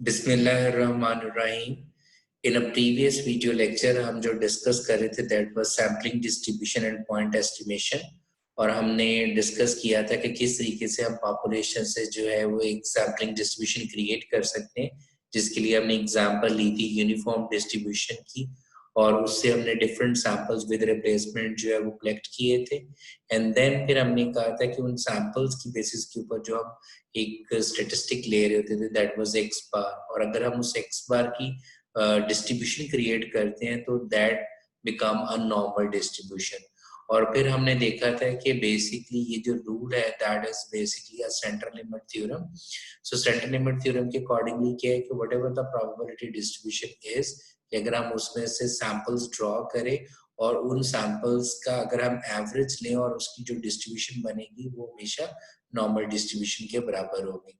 बिस्मिल्लाहिर्रहमानिर्रहीम। इन a previous video lecture हम जो डिस्कस कर रहे थे that was sampling distribution and point estimation, और हमने डिस्कस किया था कि किस तरीके से हम पॉपुलेशन से जो है वो एक सैम्पलिंग डिस्ट्रीब्यूशन क्रिएट कर सकते हैं, जिसके लिए हमने एग्जांपल ली थी यूनिफॉर्म डिस्ट्रीब्यूशन की, और उससे हमने डिफरेंट सैंपल्स विद रिप्लेसमेंट जो है वो कलेक्ट किए थे। एंड देन फिर हमने कहा था कि उन सैंपल्स की बेसिस के ऊपर जो हम एक स्टेटिस्टिक ले रहे होते थे दैट वाज एक्स बार, और अगर हम उस एक्स बार की डिस्ट्रीब्यूशन क्रिएट करते हैं तो that become a normal distribution. और फिर हमने देखा था कि बेसिकली ये जो रूल है that is basically a central limit theorem. So central limit theorem के अकॉर्डिंगली क्या है कि whatever the probability distribution is, कि अगर हम उसमें से सैंपल्स ड्रॉ करें और उन सैंपल्स का अगर हम एवरेज लें और उसकी जो डिस्ट्रीब्यूशन बनेगी वो हमेशा नॉर्मल डिस्ट्रीब्यूशन के बराबर होगी,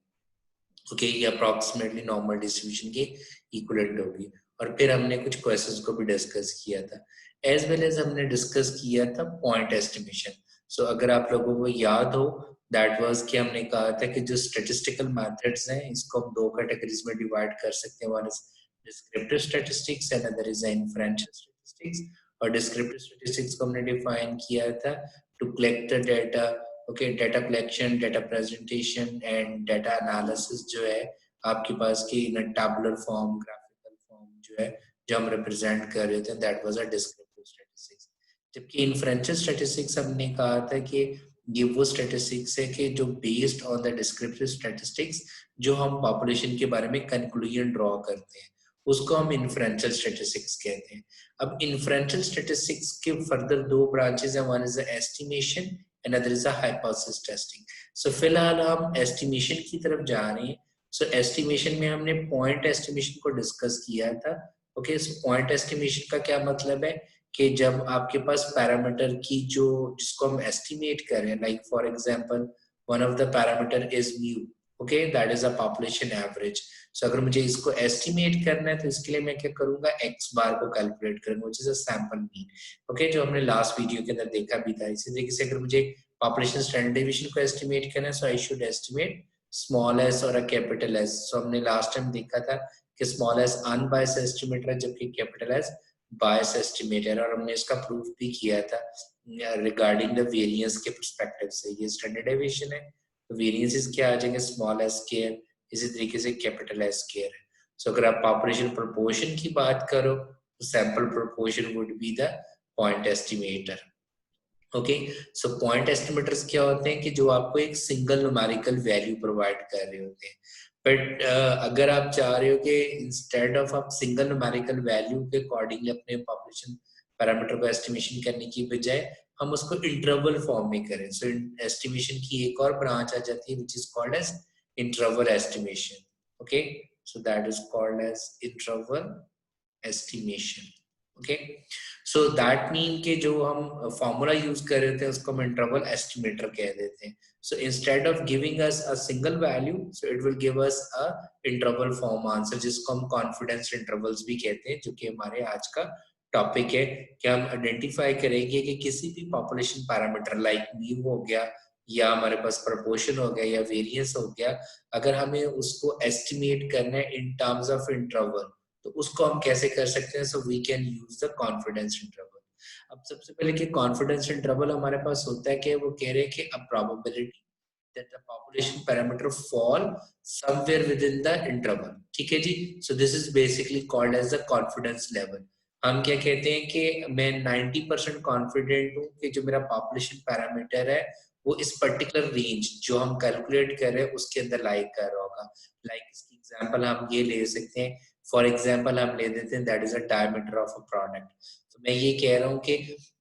ओके, ये अप्रॉक्सीमेटली नॉर्मल डिस्ट्रीब्यूशन के इक्विवेलेंट होगी। और फिर हमने कुछ क्वेश्चंस को भी डिस्कस किया था, एज वेल एज हमने डिस्कस किया था पॉइंट एस्टिमेशन। सो अगर आप लोगों को याद हो दैट वाज कि हमने कहा था कि जो स्टैटिस्टिकल मेथड्स हैं इसको हम दो कैटेगरीज में डिवाइड कर सकते हैं, one is descriptive statistics and other is inferential statistics. और डिस्क्रिप्टिव स्टैटिस्टिक्स को हमने डिफाइन किया था to collect the data, okay, data collection, data presentation and data analysis जो है आपके पास की in tabular form, graphical form जो है जो हम रिप्रेजेंट कर रहे थे that was a descriptive statistics. जबकि इन्फ्रेंशियल स्टैटिस्टिक्स हमने कहा था कि ये वो स्टैटिस्टिक्स है कि जो based on the descriptive statistics जो हम पॉपुलेशन के बारे में कंक्लूजन ड्रॉ करते हैं उसको हम इन्फ्रेंशियल स्टैटिस्टिक्स कहते हैं। अब इन्फ्रेंशियल स्टैटिस्टिक्स के फर्दर दो ब्रांचेस हैं, one is the estimation and other is a hypothesis testing. So फिलहाल हम estimation की तरफ जा रहे हैं। So estimation में हमने point estimation को discuss किया था। Okay, so point estimation का क्या मतलब है कि जब आपके पास parameter की जो जिसको हम estimate करें, like for example one of the parameter is mu, okay, that is a population average. So अगर मुझे इसको estimate करना है तो इसके लिए मैं क्या करूंगा, x बार को calculate करूंगा which is a sample mean, okay, जो हमने लास्ट वीडियो के अंदर देखा भी था। इसी तरीके से अगर मुझे पॉपुलेशन स्टैंडर्ड डिवीजन को एस्टिमेट करना है so I should estimate small S और अ कैपिटल एस। सो हमने लास्ट टाइम देखा था कि स्मॉल एस अनबायस्ड एस्टिमेटर है जबकि कैपिटल एस बायस्ड एस्टिमेटर, और हमने इसका प्रूफ भी किया था रिगार्डिंग द वेरिएंस के पर्सपेक्टिव से। ये स्टैंडर्ड डिवीजन है तो वेरिएंसेस क्या आ जाएंगे, स्मॉल एस स्क्वायर, इसी तरीके से कैपिटल एस स्क्वायर है। सो अगर आप पॉपुलेशन प्रोपोर्शन की बात करो तो sample proportion would be the point estimator. Okay, so point estimators क्या होते हैं कि जो आपको एक सिंगल न्यूमेरिकल वैल्यू प्रोवाइड कर रहे होते हैं। बट अगर आप चाह रहे हो कि इंस्टेड ऑफ आप सिंगल न्यूमेरिकल वैल्यू के अकॉर्डिंगली अपने पॉपुलेशन पैरामीटर को एस्टिमेशन करने की बजाय हम उसको इंटरवल फॉर्म में करें, सो एस्टिमेशन की एक और ब्रांच आ जाती है which is called as interval estimation. Okay, so that is called as interval estimation. Okay, so that mean के जो हम फॉर्मूला यूज कर रहे थे उसको हम इंटरवल एस्टिमेटर कह देते हैं। सो instead of giving us a single value so it will give us a interval form answer, जिसको हम कॉन्फिडेंस इंटरवल्स भी कहते हैं, जो कि हमारे आज का टॉपिक है कि हम आइडेंटिफाई करेंगे कि किसी भी पॉपुलेशन पैरामीटर लाइक म्यू हो गया या हमारे पास प्रोपोर्शन हो गया या वेरिएंस हो गया, अगर हमें उसको एस्टिमेट करना है इन टर्म्स ऑफ इंटरवल तो उसको हम कैसे कर सकते हैं, so we can use the confidence interval. अब सबसे पहले कि कॉन्फिडेंस इंटरवल हमारे पास होता है कि वो कह रहे हैं कि a probability that the population parameter fall somewhere within the interval. ठीक है जी, so this is basically called as the confidence level. हम क्या कहते हैं कि मैं 90% कॉन्फिडेंट हूँ कि जो मेरा पॉपुलेशन पैरामीटर है वो इस पर्टिकुलर रेंज जो हम कैलकुलेट कर रहे हैं उसके अंदर लाई कर रहा होगा। लाइक इसकी एग्जांपल हम ये ले सकते हैं, फॉर एग्जाम्पल हम ले देते हैं that is a diameter of a product. तो मैं ये कह रहा हूँ कि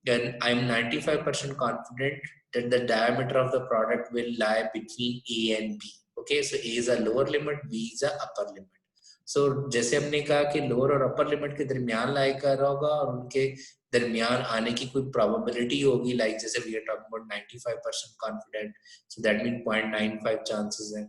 I M 95% confident that the diameter of the product will lie between A and B. Okay, so A is a lower limit, B is a upper limit. So जैसे हमने कहा कि lower और upper limit के दरमियान lie कर रहा होगा और उनके दरमियान आने की कोई probability होगी, like जैसे we are talking about 95% confident, so that means 0.95 chances है।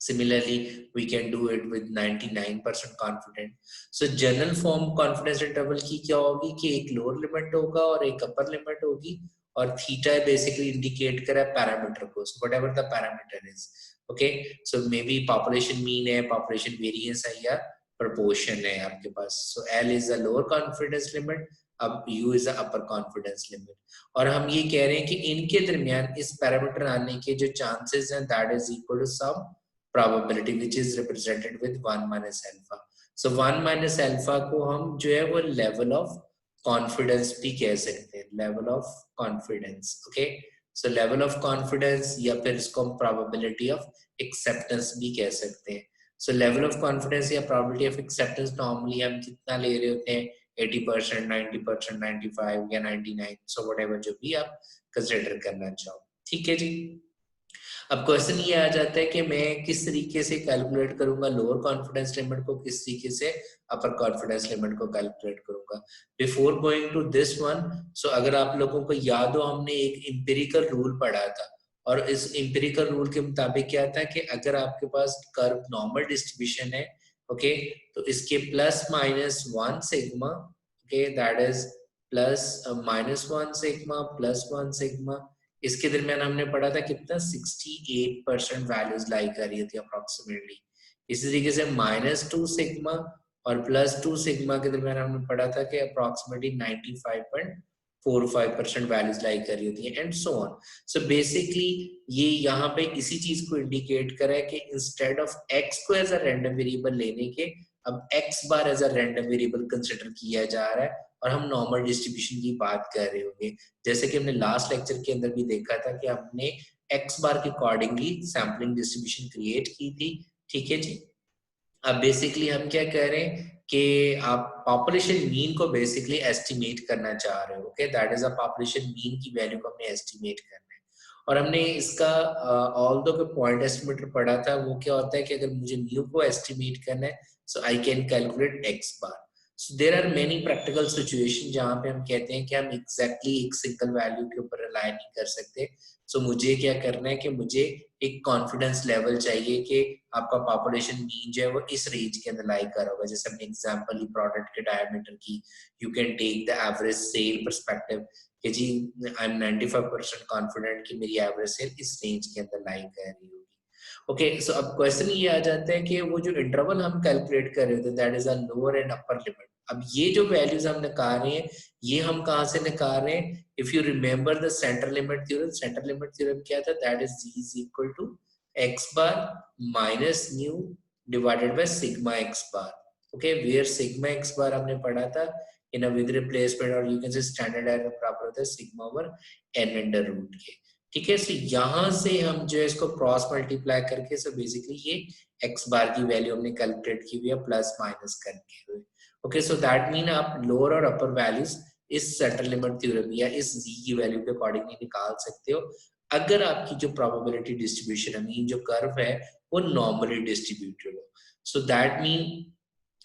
Similarly, we can do it with 99% confident. So general form confidence interval की क्या होगी कि एक lower limit होगा और एक upper limit होगी, और theta basically indicate करा पैरामीटर को, so whatever the parameter is, okay, so may be population mean है, पॉपुलेशन वेरिएंस है या प्रोपोर्शन है आपके पास। So L is the lower confidence limit, अब U is the upper confidence limit. और हम ये कह रहे हैं कि इनके दरमियान इस पैरामीटर आने के जो चांसेस हैं that is equal to some probability which is represented with 1 minus alpha. So 1 minus alpha को हम जो है वो लेवल ऑफ कॉन्फिडेंस भी कह सकते हैं, level of confidence. Okay, so level of confidence या फिर इसको हम प्रोबेबिलिटी ऑफ एक्सेप्टेंस भी कह सकते हैं। सो लेवल ऑफ कॉन्फिडेंस या प्रोबेबिलिटी ऑफ एक्सेप्टेंस नॉर्मली हम कितना ले रहे होते हैं, 80%, 90%, 95 या 99, सो व्हाटएवर जो भी आप कंसीडर करना चाहो। ठीक है जी। अब क्वेश्चन ये आ जाता है कि मैं किस तरीके से कैलकुलेट करूंगा लोअर कॉन्फिडेंस लिमिट को, किस तरीके से अपर कॉन्फिडेंस लिमिट को कैलकुलेट करूंगा। Before going to this one, so अगर आप लोगों को याद हो हमने एक एम्पिरिकल रूल पढ़ा था, और इस एम्पिरिकल रूल के मुताबिक क्या था कि अगर आपके पास कर्व नॉर्मल डिस्ट्रीब्यूशन है, ओके, तो इसके plus minus 1 sigma, okay, that is plus minus 1 sigma plus 1 sigma, इसके दरमियान हमने पढ़ा था कितना 68% वैल्यूज लाई कर रही थी अप्रोक्सीमेटली। इसी तरीके से -2 सिग्मा और +2 सिग्मा के दरमियान हमने पढ़ा था कि अप्रोक्सीमेटली 95.45% वैल्यूज लाई कर रही होती है, and so on. So basically ये यहाँ पे इसी चीज को इंडिकेट करा है कि इंस्टेड ऑफ x को एज अ रैंडम वेरिएबल लेने के, अब x bar as a random variable consider किया जा रहा है और हम नॉर्मल डिस्ट्रीब्यूशन की बात कर रहे होंगे। जैसे कि हमने लास्ट लेक्चर के अंदर भी देखा था कि हमने x बार के अकॉर्डिंगली सैम्पलिंग डिस्ट्रीब्यूशन क्रिएट की थी। ठीक है जी। अब बेसिकली हम क्या कह रहे हैं कि आप पॉपुलेशन मीन को बेसिकली एस्टिमेट करना चाह रहे हो, okay, that is a population mean की वैल्यू को हमने एस्टिमेट करना है। और हमने इसका ऑल्दो के पॉइंट एस्टिमेटर पढ़ा था, वो क्या होता है कि अगर मुझे म्यू को एस्टिमेट करना है, so I can calculate X bar. So there are many practical situation जहाँ पे हम कहते हैं कि हम exactly एक सिंगल वैल्यू के ऊपर रिलाई नहीं कर सकते। So मुझे क्या करना है कि मुझे एक कॉन्फिडेंस लेवल चाहिए कि आपका पॉपुलेशन मीन जो है वो इस रेंज के अंदर लाई कर होगा। जैसे हमने एग्जांपल ली प्रोडक्ट के डायमीटर की, you can take the average sale perspective कि जी आई एम 95% कॉन्फिडेंट कि मेरी एवरेज सेल इस रेंज के अंदर लाई कर रही होगी। ओके, सो अब क्वेश्चन ये आ जाता है कि वो जो इंटरवल हम कैलकुलेट कर रहे थे that is a lower and upper limit. अब ये जो वैल्यूज हम निकाल रहे हैं ये हम कहां से निकाल रहे हैं? If you remember the centre limit theorem, centre limit theorem क्या था? That is g is equal to x bar minus mu divided by sigma x bar. Okay, where sigma x bar हमने पढ़ा था इन अ विद रिप्लेसमेंट, और you can say standard error proper होता है sigma over n under root के। ठीक है, सो यहां से हम जो है इसको क्रॉस मल्टीप्लाई करके, सो बेसिकली ये x बार की वैल्यू हमने कैलकुलेट की हुई है प्लस माइनस करके हुए। ओके, सो दैट मीन आप लोअर और अपर वैल्यूज इस सेंटर लिमिट थ्योरम या इस z की वैल्यू के अकॉर्डिंगली निकाल सकते हो अगर आपकी जो प्रोबेबिलिटी डिस्ट्रीब्यूशन है, मीन जो कर्व है वो नॉर्मली डिस्ट्रीब्यूटेड हो। सो दैट मीन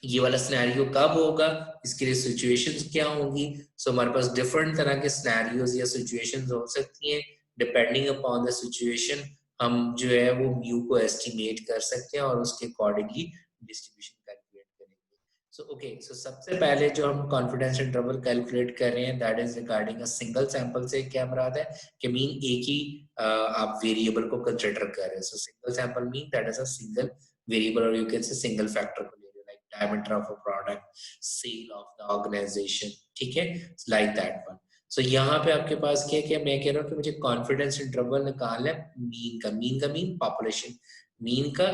ये वाला सिनेरियो कब होगा, इसके लिए सिचुएशंस क्या होंगी? सो हमारे पास डिफरेंट तरह के सिनेरियोज या सिचुएशंस हो सकती हैं। डिपेंडिंग अपॉन द सिचुएशन हम जो है वो म्यू को एस्टिमेट कर सकते हैं और उसके अकॉर्डिंगली डिस्ट्रीब्यूशन कैलकुलेट करेंगे। सो ओके, सो सबसे पहले जो हम कॉन्फिडेंस इंटरवल कैलकुलेट कर रहे हैं that is regarding a single sample से क्या मुराद है कि मीन एक ही आप वेरिएबल को कंसीडर कर रहे हैं। So single sample mean that is a single variable, और you can say single factor को ले रहे हो like diameter of a product, sale of the organization, ठीक है, like that one. So यहाँ पे आपके पास क्या क्या मैं कह रहा हूँ कि मुझे कॉन्फिडेंस इंटरवल निकालना है मीन का मीन पॉपुलेशन मीन का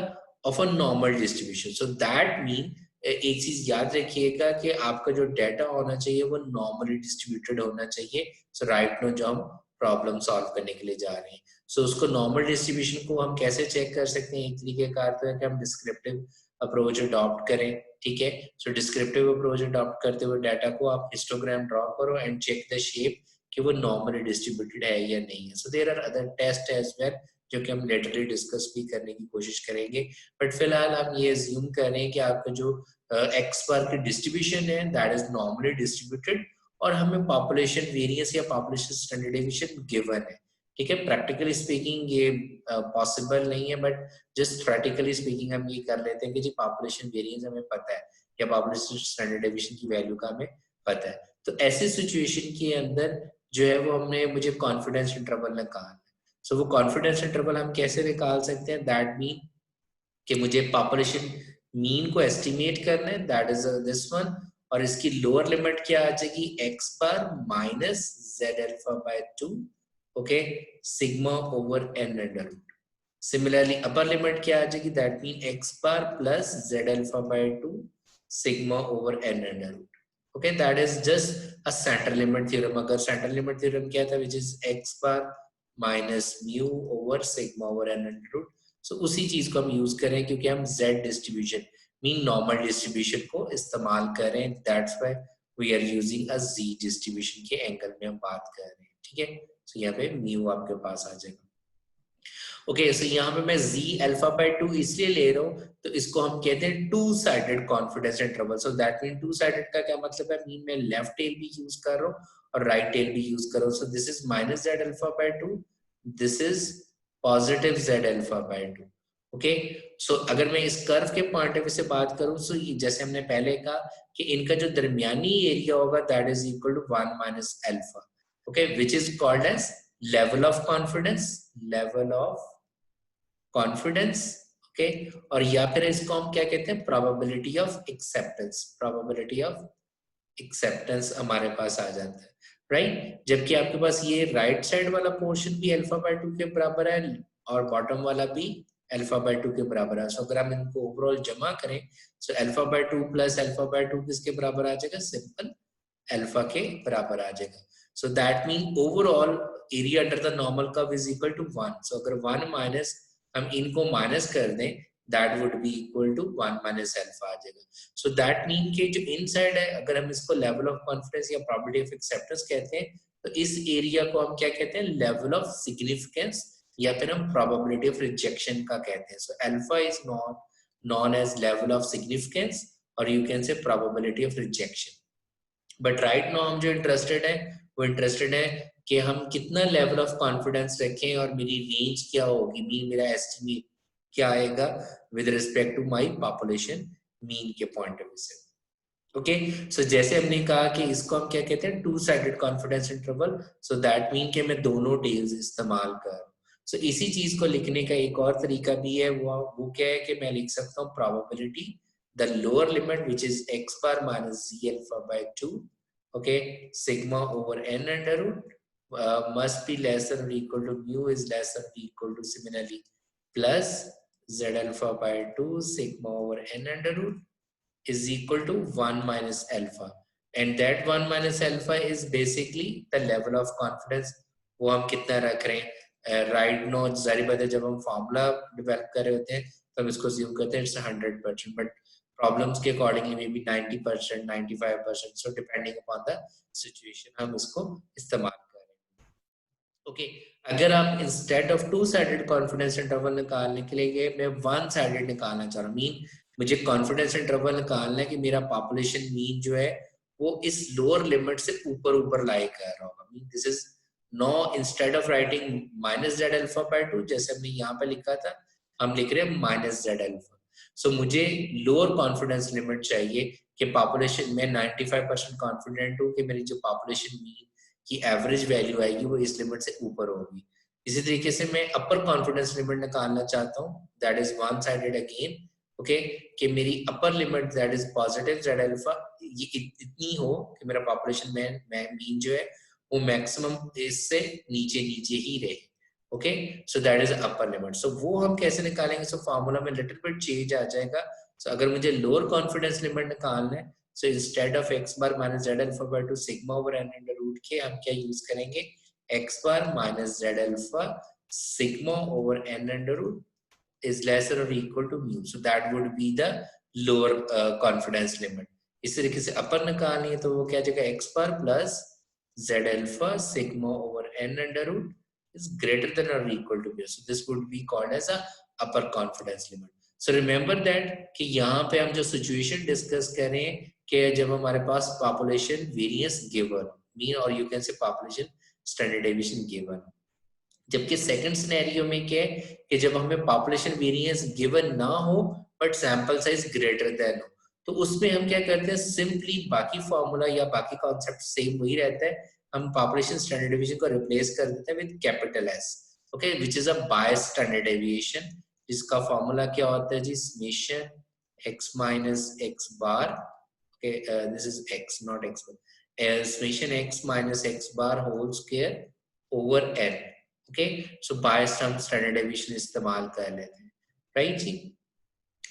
of a normal distribution. So that mean एक चीज याद रखिएगा कि आपका जो डाटा होना चाहिए वो नॉर्मली डिस्ट्रीब्यूटेड होना चाहिए। सो राइट नो जो हम प्रॉब्लम सॉल्व करने के लिए जा रहे हैं, सो उसको नॉर्मल डिस्ट्रीब्यूशन को हम कैसे चेक कर सकते हैं? एक तरीके का अर्थ है कि हम डिस्क्रिप्टिव अप्रोच अडॉप्ट करें। ठीक है, सो डिस्क्रिप्टिव अप्रोच अडॉप्ट करते हुए डाटा को आप हिस्टोग्राम ड्रॉ करो एंड चेक द शेप कि वो नॉर्मली डिस्ट्रीब्यूटेड है या नहीं है। So there are other test as well जो कि हम लेटरली डिस्कस भी करने की कोशिश करेंगे, बट फिलहाल हम ये अज्यूम कर रहे हैं कि आपका जो एक्स बार की डिस्ट्रीब्यूशन है दैट इज नॉर्मली डिस्ट्रीब्यूटेड और हमें पॉपुलेशन वेरिएंस या पॉपुलेशन स्टैंडर्ड डेविएशन गिवन है। ठीक है, प्रैक्टिकली स्पीकिंग ये पॉसिबल नहीं है, बट जस्ट थ्योरेटिकली स्पीकिंग हम ये कर लेते हैं कि जी पॉपुलेशन वेरिएंस हमें पता है या पॉपुलेशन स्टैंडर्ड डेविएशन की वैल्यू का हमें पता है। तो ऐसी सिचुएशन के अंदर जो है वो हमने मुझे कॉन्फिडेंस इंटरवल निकालना है। सो वो कॉन्फिडेंस इंटरवल हम कैसे निकाल सकते हैं? दैट मीन कि मुझे पॉपुलेशन मीन को एस्टिमेट करना है, दैट इज दिस वन, और इसकी लोअर लिमिट क्या आ जाएगी? x bar minus z alpha by 2, okay, sigma over n under root. Similarly upper limit क्या आ जाएगी? That mean x bar plus z alpha by 2 sigma over n under root. Okay, that is just a centre limit theorem. अगर centre limit theorem क्या था? Which is x bar minus mu over sigma over n under root. So उसी चीज को हम use करें क्योंकि हम z distribution mean normal distribution को इस्तेमाल कर रहे हैं, that's why we are using a z distribution के एंगल में हम बात कर रहे हैं, ठीक है। सो यहाँ पे म्यू आपके पास आ जाएगा। ओके, सो यहाँ पे मैं z अल्फा बाय 2 इसलिए ले रहा हूँ, तो इसको हम कहते हैं two sided confidence interval. So that mean two sided का क्या मतलब है? मीन मैं लेफ्ट टेल भी यूज कर रहा हूँ और राइट टेल भी यूज कर रहा हूँ। So this is minus z alpha by 2, this is positive z alpha by 2। Okay, so अगर मैं इस कर्व के पॉइंट ऑफ व्यू से बात करूं, सो जैसे हमने पहले कहा कि इनका जो दरमियानी एरिया होगा that is equal to 1 minus alpha, okay, which is called as level of confidence, level of confidence, okay, और या फिर इसको हम क्या कहते हैं? Probability of acceptance, probability of acceptance हमारे पास आ जाता है, राइट। जबकि आपके पास ये राइट साइड वाला पोर्शन भी अल्फा बाय 2 के बराबर है और बॉटम वाला भी अल्फा बाय 2 के बराबर है। सो अगर हम इनको ओवरऑल जमा करें, so alpha by 2 plus alpha by 2 किसके बराबर आ जाएगा? सिंपल अल्फा के बराबर आ जाएगा। So that mean overall area under the normal curve is equal to 1। So अगर 1 माइनस हम इनको माइनस कर दें, that would be equal to 1 minus alpha आ जाएगा। सो दैट मीन के जो इनसाइड है, अगर हम इसको लेवल ऑफ कॉन्फिडेंस या प्रोबेबिलिटी ऑफ एक्सेप्टेंस कहते हैं, तो इस एरिया को हम क्या कहते हैं? लेवल ऑफ सिग्निफिकेंस या फिर हम प्रोबेबिलिटी ऑफ रिजेक्शन का कहते हैं। So alpha is not known as level of significance और you can say probability of rejection. But right now हम जो इंटरेस्टेड है वो इंटरेस्टेड है कि हम कितना लेवल ऑफ कॉन्फिडेंस रखें और मेरी रेंज क्या होगी, मीन मेरा एस्टिमेट क्या आएगा with respect to my population mean के पॉइंट ऑफ व्यू से। ओके, सो जैसे हमने कहा कि इसको हम क्या कहते हैं? Two sided confidence interval. So that mean कि मैं दोनों टेल्स इस्तेमाल कर रहा हूँ। सो इसी चीज को लिखने का एक और तरीका भी है, वो क्या है कि मैं लिख सकता हूँ probability the lower limit which is x bar minus z alpha by 2, okay, sigma over n under root must be less than or equal to mu is less than or equal to similarly plus z alpha by 2 sigma over n under root is equal to 1 minus alpha, and that 1 minus alpha is basically the level of confidence वो हम कितना रख रहे हैं। Right no जारी बात है, जब हम फॉर्मूला डेवलप कर रहे होते हैं तो हम इसको assume करते हैं इट्स 100%, बट प्रॉब्लम्स के accordingly may be 90%, 95%, so depending upon the situation हम इसको इस्तेमाल कर रहे हैं। ओके, अगर आप instead of to sided confidence interval निकालने के लिए मैं वन साइडेड निकालना चाह रहा हूँ, मीन मुझे कॉन्फिडेंस इंटरवल निकालना है कि मेरा पॉपुलेशन मीन जो है वो इस लोअर लिमिट से ऊपर लाई कर रहा होगा। Mean this is no, instead of writing minus Z alpha by 2 जैसे हमने यहाँ पे लिखा था, हम लिख रहे हैं माइनस जेड अल्फा। सो मुझे लोअर कॉन्फिडेंस लिमिट चाहिए कि पॉपुलेशन में 95% कॉन्फिडेंट हूँ कि मेरी जो पॉपुलेशन मीन की एवरेज वैल्यू आएगी वो इस लिमिट से ऊपर होगी। इसी तरीके से मैं अपर कॉन्फिडेंस लिमिट निकालना चाहता हूँ, that is one sided again, okay, कि मेरी upper limit that is positive Z alpha ये इतनी हो कि मेरा पॉपुलेशन में मीन जो है वो मैक्सिमम इससे नीचे ही रहे। Okay, so that is upper limit. So वो हम कैसे निकालेंगे? सो फार्मूला में लिटिल बिट चेंज आ जाएगा। सो अगर मुझे लोअर कॉन्फिडेंस लिमिट निकालना है, so instead of x bar minus Z alpha by 2 sigma over n under root के हम क्या यूज करेंगे? x bar minus Z alpha sigma over n under root is lesser or equal to mu, so that would be the lower confidence limit। इस तरीके से अपर निकालनी है तो वो क्या जाएगा? x bar plus z alpha sigma over n under root is greater than or equal to mu, so this would be called as a upper confidence limit। so remember that कि यहाँ पे हम जो सिचुएशन डिस्कस कर रहे हैं कि जब हमारे पास पॉपुलेशन वेरिएंस गिवन मीन और यू कैन से पॉपुलेशन स्टैंडर्ड डेविएशन गिवन, जबकि सेकंड सिनेरियो में क्या है कि जब हमें पॉपुलेशन वेरिएंस गिवन ना हो but sample size greater than हो, तो उसमें हम क्या करते हैं? सिंपली बाकी फॉर्मूला या बाकी कॉन्सेप्ट सेम वही रहता है, हम पॉपुलेशन स्टैंडर्ड डेविएशन को रिप्लेस कर देते हैं with capital S. Okay, which is a bias standard deviation, जिसका फॉर्मूला क्या होता है जी, summation x minus x bar, okay this is x not x bar, summation x minus x bar whole square over n, okay. So bias हम standard deviation इस्तेमाल कर लेते हैं, राइट जी,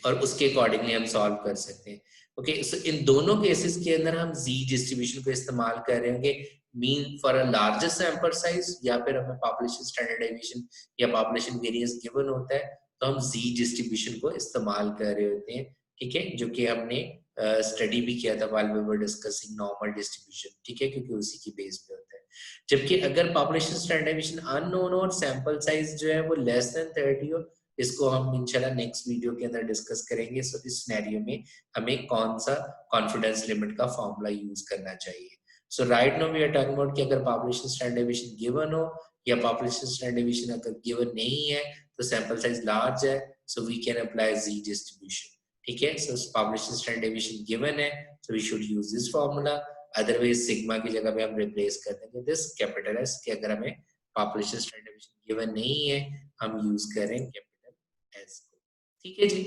और उसके अकॉर्डिंगली हम सॉल्व कर सकते हैं। ओके, सो इन दोनों केसेस के अंदर हम z डिस्ट्रीब्यूशन को इस्तेमाल कर रहे होंगे, mean for a larger sample size, या फिर हमें पॉपुलेशन स्टैंडर्ड डेविएशन या पॉपुलेशन वेरिएंस गिवन होता है तो हम z डिस्ट्रीब्यूशन को इस्तेमाल कर रहे होते हैं, ठीक है, जो कि हमने स्टडी भी किया था while we were discussing normal distribution, ठीक है, क्योंकि उसी की बेस पे होता है। जबकि अगर पॉपुलेशन स्टैंडर्ड डेविएशन अननोन हो और सैंपल साइज जो है वो लेस देन 30 हो, इसको हम इंशाल्लाह नेक्स्ट वीडियो के अंदर डिस्कस करेंगे। सो इस सिनेरियो में हमें कौन सा कॉन्फिडेंस लिमिट का फॉर्मूला यूज करना चाहिए। So right now we are talking about कि अगर पॉपुलेशन स्टैंडर्ड डेविएशन गिवन हो या पॉपुलेशन स्टैंडर्ड डेविएशन अगर गिवन नहीं है तो सैंपल साइज लार्ज है, so we can apply Z distribution, ठीक है। सो पॉपुलेशन स्टैंडर्ड डेविएशन गिवन है, so we should use this formula, otherwise sigma की जगह पे हम रिप्लेस कर देंगे दिस कैपिटल एस, कि अगर हमें पॉपुलेशन स्टैंडर्ड डेविएशन गिवन नहीं है हम यूज करें कैपिटल एस को, ठीक है जी।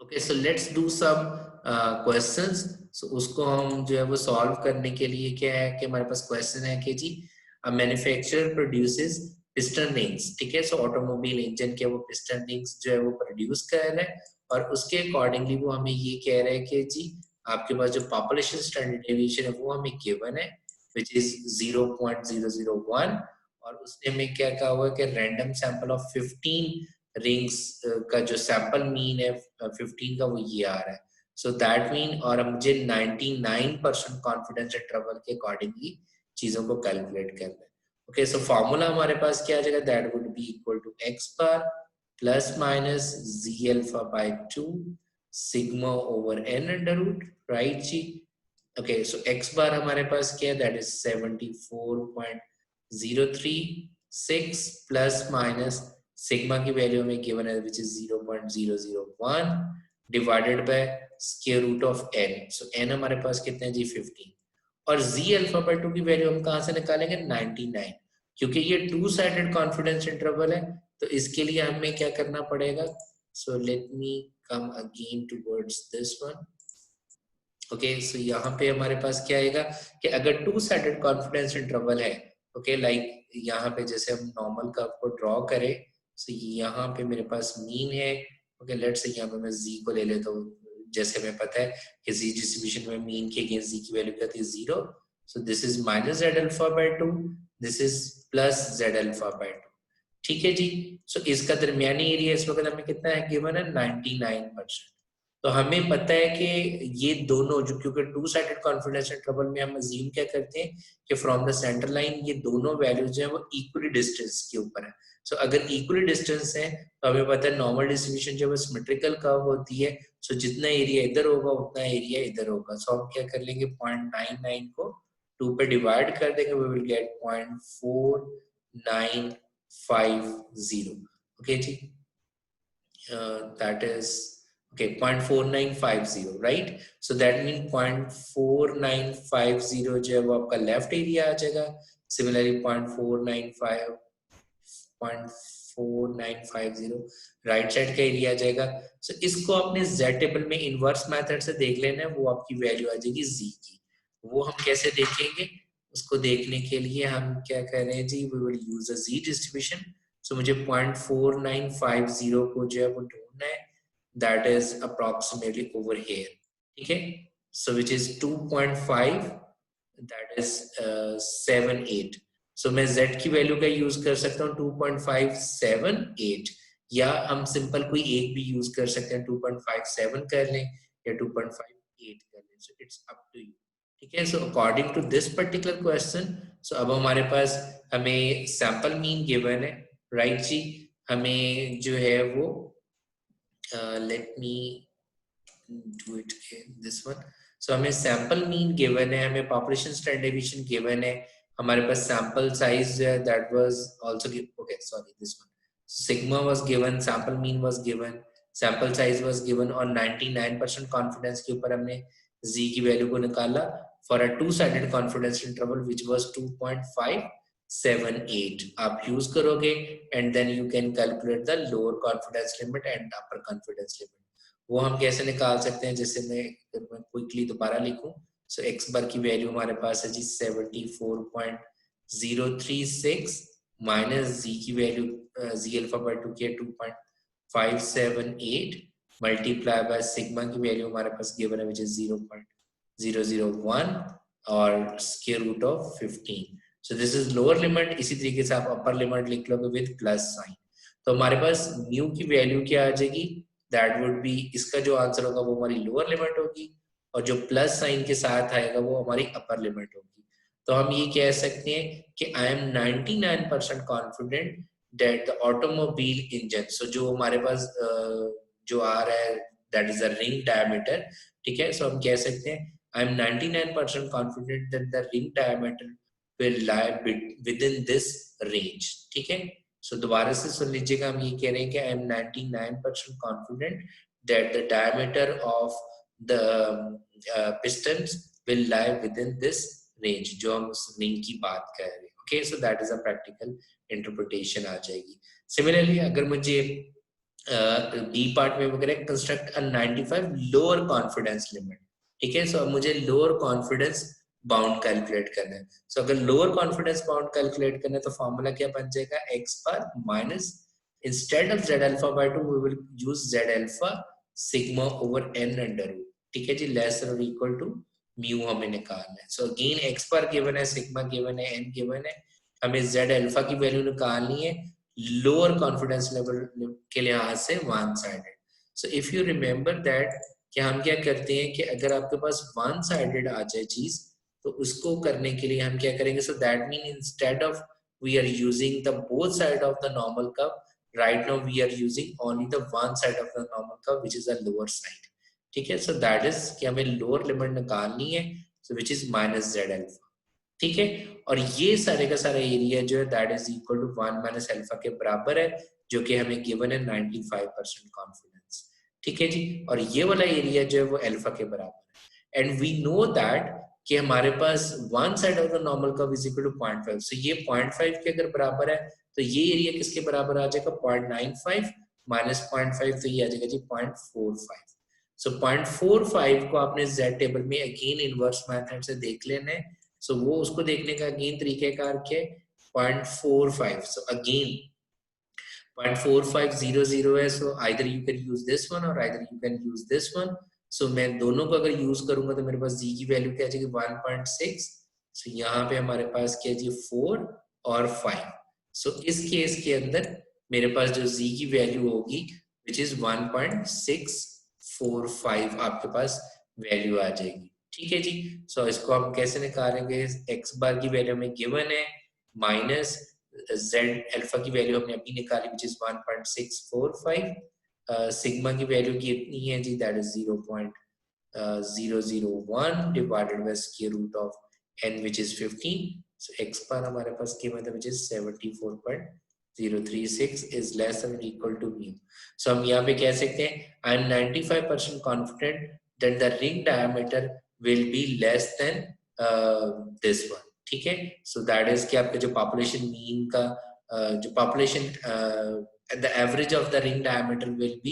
Okay, so let's do some questions. सो उसको हम जो है वो सॉल्व करने के लिए क्या है कि हमारे पास क्वेश्चन है कि जी a manufacturer produces piston rings, ठीक है, सो ऑटोमोबाइल इंजन के वो पिस्टन रिंग्स जो है वो प्रोड्यूस कर रहे हैं और उसके अकॉर्डिंगली वो हमें ये कह रहे हैं कि जी आपके पास जो पॉपुलेशन स्टैंडर्ड डेविएशन है वो हमें गिवन है विच इज 0.001, और उसने हमें क्या कहा हुआ है कि रैंडम सैंपल ऑफ 15 रिंग्स का जो सैंपल मीन है 15 का वो ये आ रहा है। सो दैट मीन, और मुझे 99% कॉन्फिडेंस इंटरवल के अकॉर्डिंगली चीजों को कैलकुलेट करना है। ओके, सो फॉर्मूला हमारे पास क्या आ जाएगा, that would be equal to X bar plus minus Z alpha by 2 sigma over N under root, right जी। ओके, सो एक्स बार हमारे पास क्या है, that is 74.036 plus minus sigma की वैल्यू हमें गिवन है which is 0.001 divided by square root of n। So n हमारे पास कितने जी 15, और z अल्फा बाय 2 की वैल्यू हम कहां से निकालेंगे 99, क्योंकि ये टू साइडेड कॉन्फिडेंस इंटरवल है तो इसके लिए हमें क्या करना पड़ेगा। So let me come again towards this one. Okay, so यहाँ पे हमारे पास क्या आएगा कि अगर टू साइडेड कॉन्फिडेंस इंटरवल है, ओके लाइक यहाँ पे जैसे हम नॉर्मल कर्व को ड्रॉ करें, सो यहाँ पे मेरे पास मीन है, ओके लेट्स से यहाँ पे मैं z को ले लेता हूँ, जैसे हमें पता है कि z डिस्ट्रीब्यूशन में मीन के अगेंस्ट z की वैल्यू क्या थी 0, सो this is minus z alpha by 2, this is plus z alpha by 2, ठीक है जी। सो इसका दरमियानी एरिया इस वक्त हमें कितना है गिवन है 99%। तो हमें पता है कि ये दोनों जो, क्योंकि टू साइडेड कॉन्फिडेंस इंटरवल में हम अज्यूम क्या करते हैं कि फ्रॉम द सेंटर लाइन ये दोनों वैल्यूज हैं वो इक्वली डिस्टेंस के ऊपर है। सो अगर इक्वली डिस्टेंस है तो हमें पता है नॉर्मल डिस्ट्रीब्यूशन जब सिमेट्रिकल कर्व होती है, सो जितना एरिया इधर होगा उतना एरिया इधर होगा। सो हम क्या कर लेंगे 0.99 को 2 पे डिवाइड कर देंगे, वी विल गेट 0.4950, ओके जी, that is okay 0.4950, right, so that means 0.4950 जो है वो आपका लेफ्ट एरिया आ जाएगा। सिमिलरली 0.4950 राइट साइड का एरिया आ जाएगा। सो इसको अपने z टेबल में इनवर्स मेथड से देख लेना है, वो आपकी वैल्यू आ जाएगी z की। वो हम कैसे देखेंगे, उसको देखने के लिए हम क्या कर रहे हैं जी, we will use a z distribution. So मुझे 0.4950 को जो है वो ढूंढना है, that is approximately over here, ठीक है, so which is 2.5, that is 78। so मैं z की वैल्यू का यूज कर सकता हूँ 2.578, या हम सिंपल कोई एक भी यूज कर सकते हैं, 2.57 कर लें या 2.58 कर लें, so it's up to you, ठीक है। so according to this particular question, so अब हमारे पास हमें सैंपल मीन गिवन है, राइट जी, हमें जो है वो let me do it again this one। so हमें सैंपल मीन गिवन है, हमें पॉपुलेशन स्टैंडर्ड डेविएशन गिवन है, हमारे पास sample size that was also okay sorry this one, sigma was given, sample mean was given, sample size was given, और 99% confidence के ऊपर हमने z की वैल्यू को निकाला for a two sided confidence interval which was 2.5 0.78 आप use करोगे and then you can calculate the lower confidence limit and upper confidence limit. वो हम कैसे निकाल सकते हैं, जैसे मैं क्विकली दोबारा लिखूं। सो एक्स बार की वैल्यू हमारे पास है जी 74.036 माइनस जी की वैल्यू जी अल्फा बाय 2 की है 2.578 मल्टीप्लाई बाय सिग्मा की वैल्यू हमारे पास गिवन है विच इज 0.001 और square root of 15। So this is lower limit. इसी तरीके से आप अपर लिमिट लिख लोगे विद प्लस साइन। तो हमारे पास म्यू की वैल्यू क्या आ जाएगी, दैट वुड बी, इसका जो आंसर होगा वो हमारी लोअर लिमिट होगी और जो प्लस साइन के साथ आएगा वो हमारी अपर लिमिट होगी। तो हम ये कह सकते हैं कि I am 99% confident that the automobile engine, so जो हमारे पास जो आ रहा है that is a ring diameter, ठीक है। सो हम कह सकते हैं I am 99% confident that the ring diameter will lie within this range, ठीक है। सो दोबारा से सुन लीजिएगा, हम ये कह रहे हैं कि I am 99% confident that the diameter of the pistons will lie within this range, जो हम उस रिंग की बात कर रहे हैं। Okay, so that is a practical interpretation आ जाएगी। सिमिलरली अगर मुझे बी पार्ट में वगैरह construct a 95 lower confidence limit, ठीक है। सो अब मुझे लोअर कॉन्फिडेंस बाउंड कैलकुलेट करना है। सो अगर लोअर कॉन्फिडेंस बाउंड कैलकुलेट करना है तो फॉर्मूला क्या बन जाएगा, X bar minus instead of Z alpha by 2 we will use Z alpha sigma over N under root, ठीक है जी, लेस और इक्वल टू म्यू हमें निकालना है। So again X bar given है, सिग्मा गिवन है, एन गिवन है, हमें जेड अल्फा की वैल्यू निकालनी है लोअर कॉन्फिडेंस लेवल के लिहाज से one sided. So if you remember that कि हम क्या करते हैं कि अगर आपके पास वन साइडेड आ जाए चीज तो उसको करने के लिए हम क्या करेंगे, so that mean instead of we are using the both side of the normal curve, right now we are using only the one side of the normal curve which is the lower side, ठीक है। सो that is कि हमें lower limit निकालनी है, so which is minus Z alpha, ठीक है। और ये सारे का सारा एरिया जो है that is equal to 1 minus alpha के बराबर है, जो कि हमें गिवन है 95% कॉन्फिडेंस, ठीक है जी। और ये वाला एरिया जो है वो अल्फा के बराबर है एंड वी नो दैट कि हमारे पास one side of the normal curve is equal to 0.5। So ये 0.5 के अगर बराबर है तो ये एरिया किसके बराबर आ जाएगा, 0.95 माइनस 0.5, तो ये आ जाएगा जी 0.45। सो 0.45 को आपने जेड टेबल में अगेन इनवर्स मेथड से देख लेना है। सो वो उसको देखने का अगेन तरीकेकार क्या है, 0.45। सो अगेन 0.4500 है, so either you can use this one और either you can use this one. So मैं दोनों को अगर यूज करूंगा तो मेरे पास जी की वैल्यू क्या आ जाएगी 1.6। सो यहाँ पे हमारे पास क्या जी 4 और 5। सो इस केस के अंदर मेरे पास जो जी की वैल्यू होगी विच इज 1.645 आपके पास वैल्यू आ जाएगी, ठीक है जी। सो इसको हम कैसे निकालेंगे, एक्स बार की वैल्यू हमें गिवन है माइनस जेड अल्फा की वैल्यू हमने अभी निकाली विच इज 1.645, सिग्मा की वैल्यू कितनी है जी, that is 0.001 divided by square root of n which is 15। so x पर हमारे पास कीमत है which is 74.036 is less than or equal to mu। so हम यहाँ पे कह सकते हैं I am 95% confident that the ring diameter will be less than this one, ठीक है। so that is कि आपके जो population mean का जो population the average of the ring diameter will be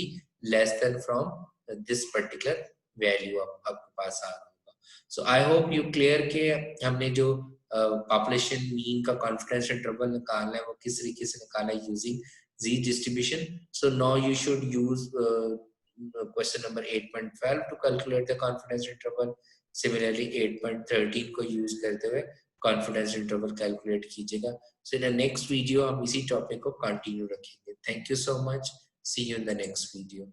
less than from this particular value आपके पास आ रहा होगा। so I hope you clear के हमने जो पॉपुलेशन मीन का कॉन्फिडेंस इंटरवल निकालना है वो किस तरीके से निकालना है using Z distribution। so now you should use question number 8.12 to calculate the confidence interval। similarly 8.13 को यूज करते हुए कॉन्फिडेंस इंटरवल कैलकुलेट कीजिएगा। so in the next video हम इसी टॉपिक को कंटिन्यू रखेंगे। Thank you so much, see you in the next video.